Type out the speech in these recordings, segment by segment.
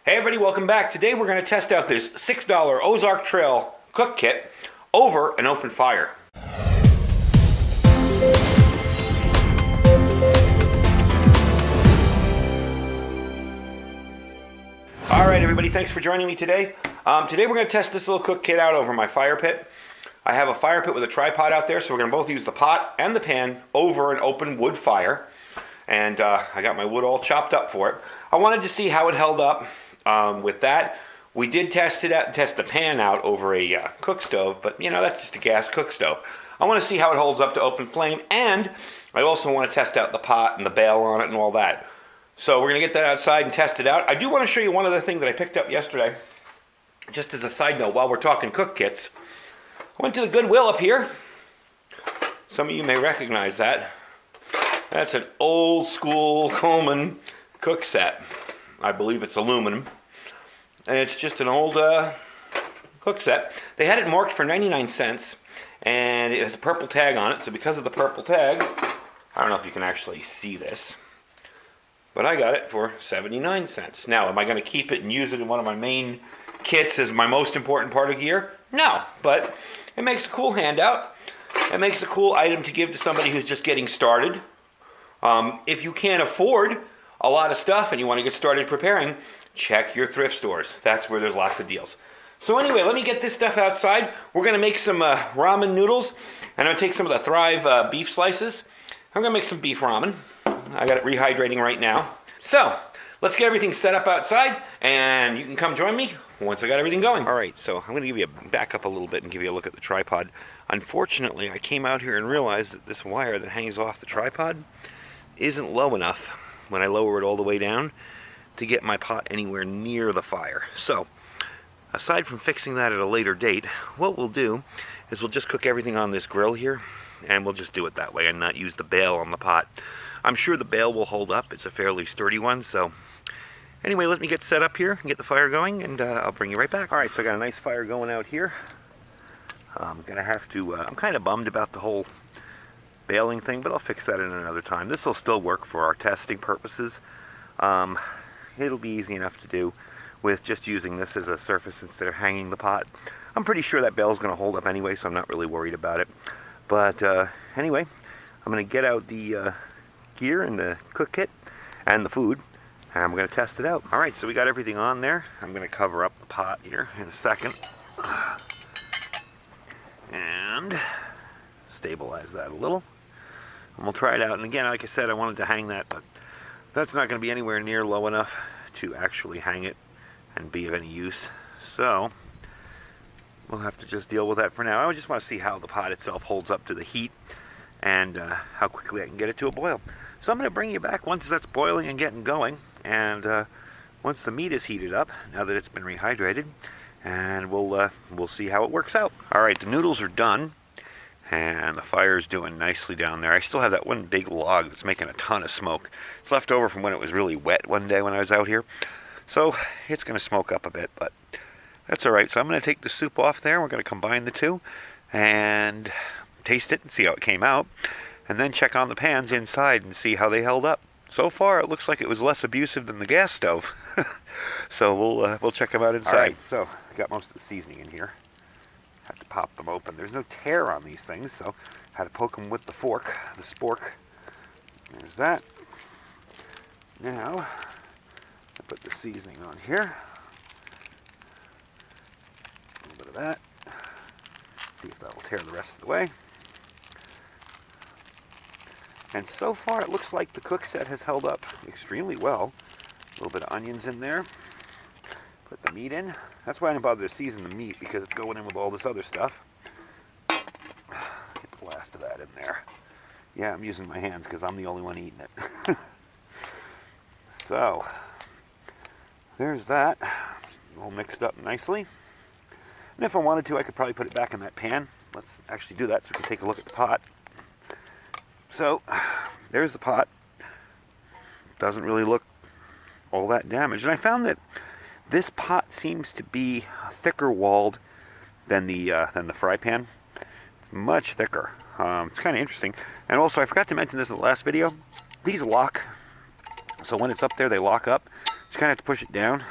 Hey everybody, welcome back. Today we're going to test out this $6 Ozark Trail cook kit over an open fire. Alright everybody, thanks for joining me today. Today we're going to test this little cook kit out over my fire pit. I have a fire pit with a tripod out there, so we're going to both use the pot and the pan over an open wood fire. And I got my wood all chopped up for it. I wanted to see how it held up. With that, we did test the pan out over a cook stove, but you know, that's just a gas cook stove. I want to see how it holds up to open flame, and I also want to test out the pot and the bail on it and all that. So we're going to get that outside and test it out. I do want to show you one other thing that I picked up yesterday, just as a side note while we're talking cook kits. I went to the Goodwill up here. Some of you may recognize that. That's an old school Coleman cook set. I believe it's aluminum, and it's just an old cook set. They had it marked for 99 cents, and it has a purple tag on it, so because of the purple tag, I don't know if you can actually see this, but I got it for 79 cents. Now, am I going to keep it and use it in one of my main kits as my most important part of gear? No, but it makes a cool handout. It makes a cool item to give to somebody who's just getting started. If you can't afford a lot of stuff and you want to get started preparing, check your thrift stores. That's where there's lots of deals. So anyway, let me get this stuff outside. We're going to make some ramen noodles, and I'm going to take some of the Thrive beef slices. I'm going to make some beef ramen. I got it rehydrating right now. So let's get everything set up outside, and you can come join me once I got everything going. All right, so I'm going to give you a back up a little bit and give you a look at the tripod. Unfortunately, I came out here and realized that this wire that hangs off the tripod isn't low enough when I lower it all the way down to get my pot anywhere near the fire. So, aside from fixing that at a later date, what we'll do is we'll just cook everything on this grill here, and we'll just do it that way and not use the bail on the pot. I'm sure the bail will hold up. It's a fairly sturdy one, so anyway, let me get set up here and get the fire going, and I'll bring you right back. All right, so I got a nice fire going out here. I'm kind of bummed about the whole bailing thing, but I'll fix that in another time. This will still work for our testing purposes. It'll be easy enough to do with just using this as a surface instead of hanging the pot. I'm pretty sure that bail's going to hold up anyway, so I'm not really worried about it. But anyway, I'm going to get out the gear and the cook kit and the food, and I'm going to test it out. All right, so we got everything on there. I'm going to cover up the pot here in a second and stabilize that a little. And we'll try it out. And again, like I said, I wanted to hang that, but that's not going to be anywhere near low enough to actually hang it and be of any use. So we'll have to just deal with that for now. I just want to see how the pot itself holds up to the heat and how quickly I can get it to a boil. So I'm going to bring you back once that's boiling and getting going, and once the meat is heated up, now that it's been rehydrated, and we'll see how it works out. All right, the noodles are done. And the fire's doing nicely down there. I still have that one big log that's making a ton of smoke. It's left over from when it was really wet one day when I was out here. So it's going to smoke up a bit, but that's all right. So I'm going to take the soup off there. We're going to combine the two and taste it and see how it came out. And then check on the pans inside and see how they held up. So far, it looks like it was less abusive than the gas stove. So we'll check them out inside. All right, so I got most of the seasoning in here. Had to pop them open. There's no tear on these things, so I had to poke them with the fork, the spork. There's that. Now, I put the seasoning on here. A little bit of that. See if that will tear the rest of the way. And so far, it looks like the cook set has held up extremely well. A little bit of onions in there. Put the meat in. That's why I didn't bother to season the meat, because it's going in with all this other stuff. Get the last of that in there. Yeah, I'm using my hands because I'm the only one eating it. So, there's that. All mixed up nicely. And if I wanted to, I could probably put it back in that pan. Let's actually do that so we can take a look at the pot. So, there's the pot. Doesn't really look all that damaged. And I found that this pot seems to be thicker walled than the fry pan. It's much thicker. It's kind of interesting. And also, I forgot to mention this in the last video. These lock. So when it's up there, they lock up. So you kind of have to push it down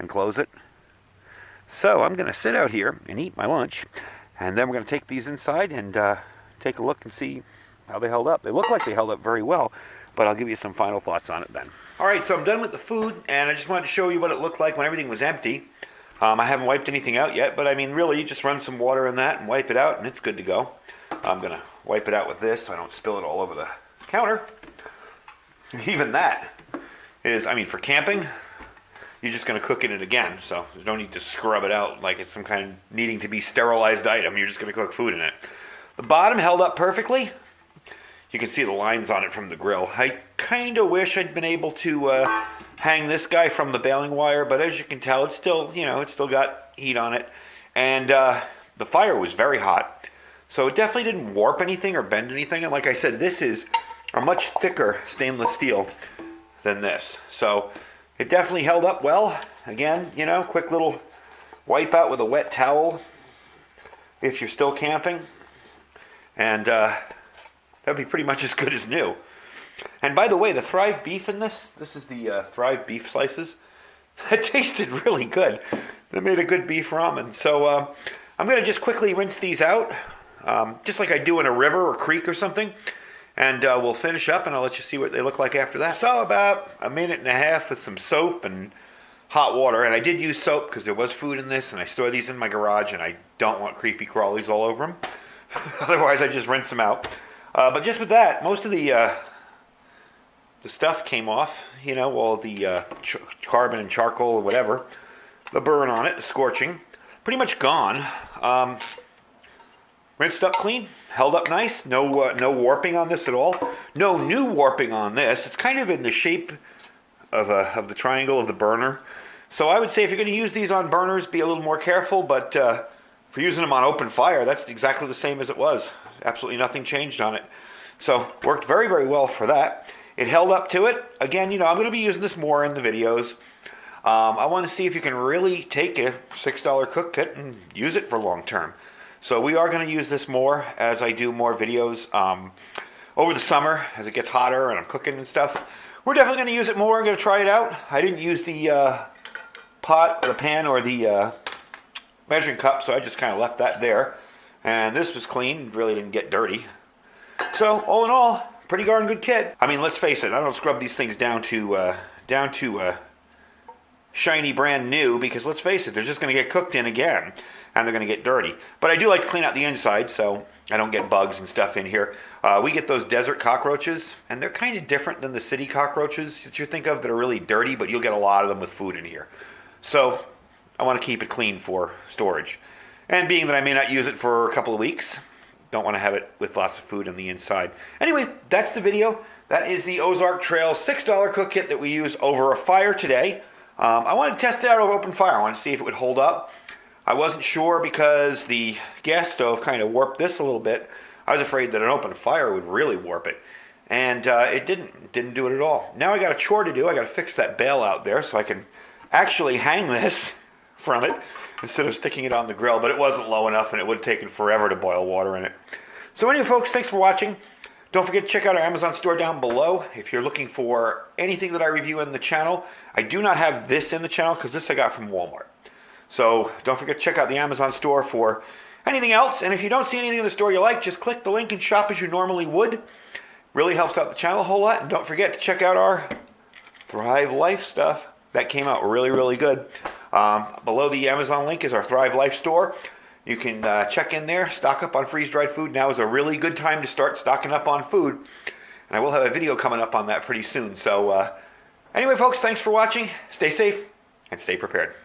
and close it. So I'm going to sit out here and eat my lunch, and then we're going to take these inside and take a look and see how they held up. They look like they held up very well, but I'll give you some final thoughts on it then. All right, so I'm done with the food, and I just wanted to show you what it looked like when everything was empty. I haven't wiped anything out yet, but I mean, really, you just run some water in that and wipe it out, and it's good to go. I'm going to wipe it out with this so I don't spill it all over the counter. Even that is, I mean, for camping, you're just going to cook in it again, so there's no need to scrub it out like it's some kind of needing to be sterilized item. You're just going to cook food in it. The bottom held up perfectly. You can see the lines on it from the grill. I kind of wish I'd been able to hang this guy from the baling wire, but as you can tell, it's still, you know, it's still got heat on it. And the fire was very hot, so it definitely didn't warp anything or bend anything. And like I said, this is a much thicker stainless steel than this. So it definitely held up well. Again, you know, quick little wipe out with a wet towel if you're still camping. And that'd be pretty much as good as new. And by the way, the Thrive beef in this is the Thrive beef slices. It tasted really good. They made a good beef ramen. So I'm going to just quickly rinse these out, just like I do in a river or creek or something. And we'll finish up, and I'll let you see what they look like after that. So about a minute and a half with some soap and hot water. And I did use soap because there was food in this, and I store these in my garage, and I don't want creepy crawlies all over them. Otherwise, I just rinse them out. But just with that, most of the stuff came off, you know, all the carbon and charcoal or whatever, the burn on it, the scorching, pretty much gone. Rinsed up clean, held up nice, no warping on this at all, no new warping on this. It's kind of in the shape of the triangle of the burner. So I would say if you're going to use these on burners, be a little more careful, but for using them on open fire, that's exactly the same as it was. Absolutely nothing changed on it. So worked very, very well for that. It held up to it. Again, you know, I'm going to be using this more in the videos. I want to see if you can really take a $6 cook kit and use it for long term. So we are going to use this more as I do more videos over the summer as it gets hotter and I'm cooking and stuff. We're definitely going to use it more. I'm going to try it out. I didn't use the pot, or the pan, or the measuring cup, so I just kind of left that there. And this was clean, really didn't get dirty. So all in all, pretty darn good kit. I mean, let's face it, I don't scrub these things down to shiny brand new, because let's face it, they're just going to get cooked in again, and they're going to get dirty. But I do like to clean out the inside, so I don't get bugs and stuff in here. We get those desert cockroaches, and they're kind of different than the city cockroaches that you think of that are really dirty, but you'll get a lot of them with food in here. So I want to keep it clean for storage. And being that I may not use it for a couple of weeks, don't want to have it with lots of food on the inside. Anyway, that's the video. That is the Ozark Trail $6 cook kit that we used over a fire today. I wanted to test it out over open fire. I wanted to see if it would hold up. I wasn't sure because the gas stove kind of warped this a little bit. I was afraid that an open fire would really warp it. And it didn't. It didn't do it at all. Now I got a chore to do. I got to fix that bail out there so I can actually hang this from it instead of sticking it on the grill, but it wasn't low enough and it would have taken forever to boil water in it. So anyway, folks, thanks for watching. Don't forget to check out our Amazon store down below if you're looking for anything that I review in the channel. I do not have this in the channel because this I got from Walmart. So don't forget to check out the Amazon store for anything else. And if you don't see anything in the store you like, just click the link and shop as you normally would. Really helps out the channel a whole lot. And don't forget to check out our Thrive Life stuff. That came out really, really good. Below the Amazon link is our Thrive Life store. You can check in there, stock up on freeze-dried food. Now is a really good time to start stocking up on food. And I will have a video coming up on that pretty soon. So anyway, folks, thanks for watching. Stay safe and stay prepared.